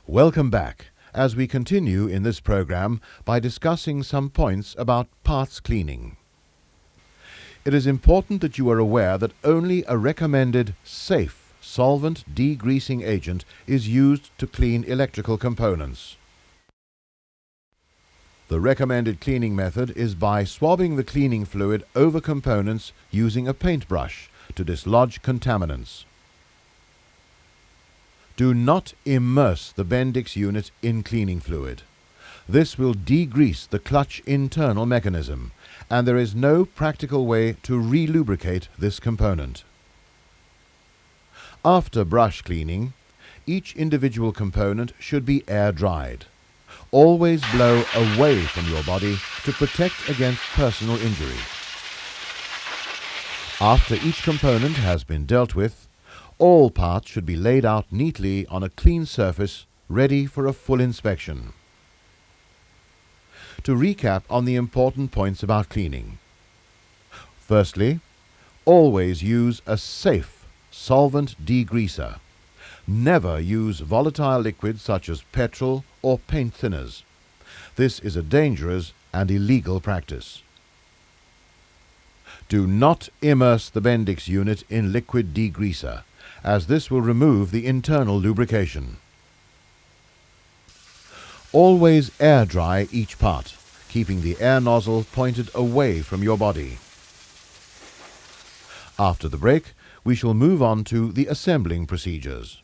Welcome back, as we continue in this program by discussing some points about parts cleaning. It is important that you are aware that only a recommended safe solvent degreasing agent is used to clean electrical components. The recommended cleaning method is by swabbing the cleaning fluid over components using a paintbrush to dislodge contaminants. Do not immerse the Bendix unit in cleaning fluid. This will degrease the clutch internal mechanism, and there is no practical way to re-lubricate this component. After brush cleaning, each individual component should be air-dried. Always blow away from your body to protect against personal injury. After each component has been dealt with, all parts should be laid out neatly on a clean surface, ready for a full inspection. To recap on the important points about cleaning. Firstly, always use a safe solvent degreaser. Never use volatile liquids such as petrol or paint thinners. This is a dangerous and illegal practice. Do not immerse the Bendix unit in liquid degreaser, as this will remove the internal lubrication. Always air dry each part, keeping the air nozzle pointed away from your body. After the break, we shall move on to the assembling procedures.